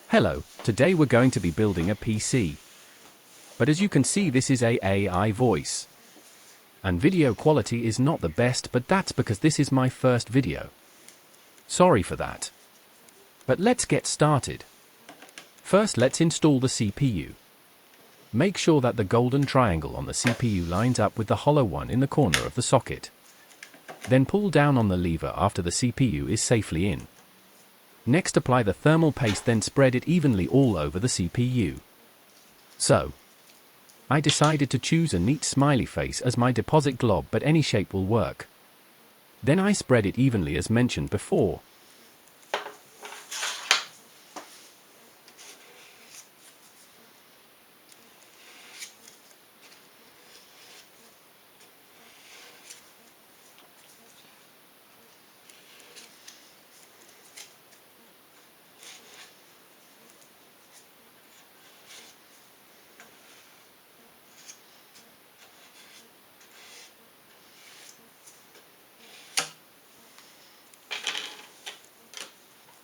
Hello, today we're going to be building a PC. But as you can see, this is a AI voice. And video quality is not the best, but that's because this is my first video. Sorry for that. But let's get started. First, let's install the CPU. Make sure that the golden triangle on the CPU lines up with the hollow one in the corner of the socket. Then pull down on the lever after the CPU is safely in. Next, apply the thermal paste, then spread it evenly all over the CPU. So, I decided to choose a neat smiley face as my deposit glob, but any shape will work. Then I spread it evenly as mentioned before.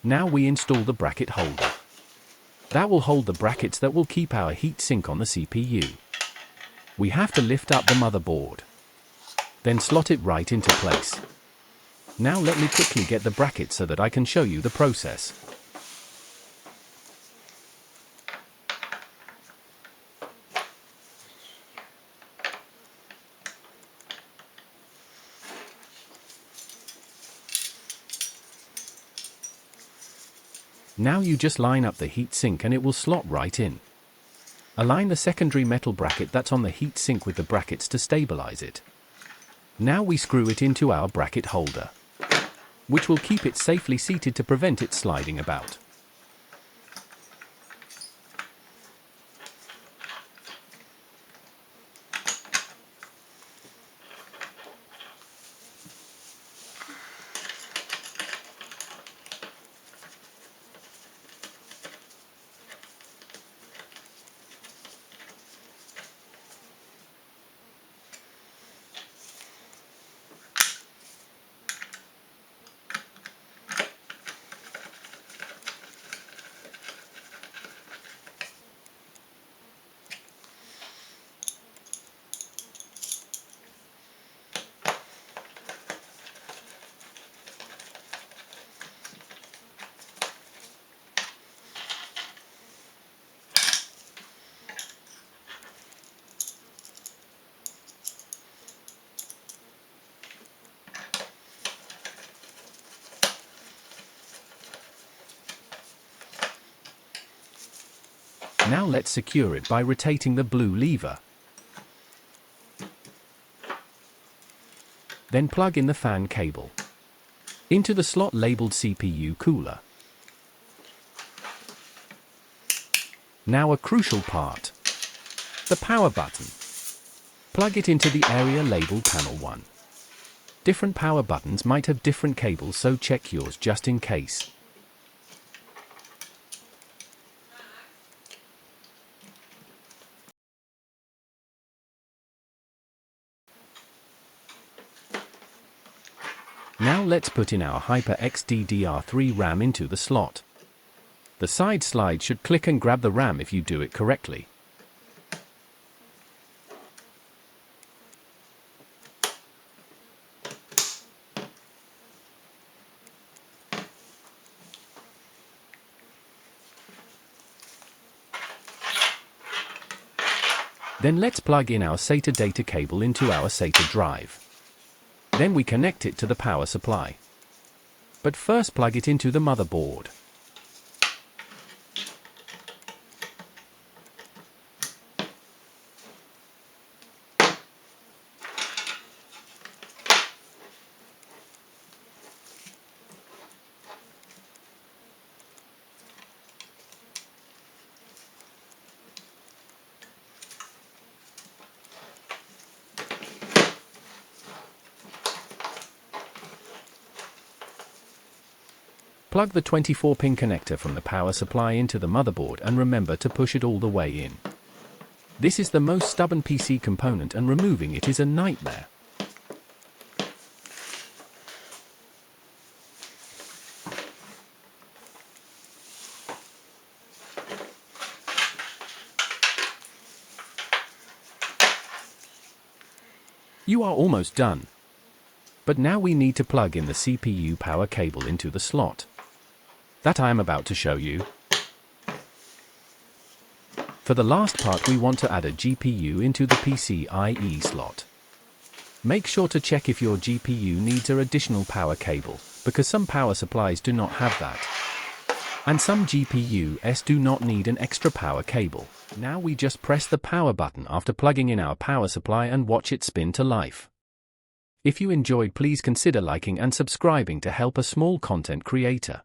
Now we install the bracket holder. That will hold the brackets that will keep our heat sink on the CPU. We have to lift up the motherboard. Then slot it right into place. Now let me quickly get the bracket so that I can show you the process. Now you just line up the heat sink and it will slot right in. Align the secondary metal bracket that's on the heat sink with the brackets to stabilize it. Now we screw it into our bracket holder, which will keep it safely seated to prevent it sliding about. Now let's secure it by rotating the blue lever. Then plug in the fan cable into the slot labeled CPU cooler. Now a crucial part, the power button. Plug it into the area labeled panel 1. Different power buttons might have different cables, so check yours just in case. Now let's put in our HyperX DDR3 RAM into the slot. The side slide should click and grab the RAM if you do it correctly. Then let's plug in our SATA data cable into our SATA drive. Then we connect it to the power supply. But first plug it into the motherboard. Plug the 24-pin connector from the power supply into the motherboard and remember to push it all the way in. This is the most stubborn PC component and removing it is a nightmare. You are almost done. But now we need to plug in the CPU power cable into the slot that I am about to show you. For the last part, we want to add a GPU into the PCIe slot. Make sure to check if your GPU needs an additional power cable, because some power supplies do not have that. And some GPUs do not need an extra power cable. Now we just press the power button after plugging in our power supply and watch it spin to life. If you enjoyed, please consider liking and subscribing to help a small content creator.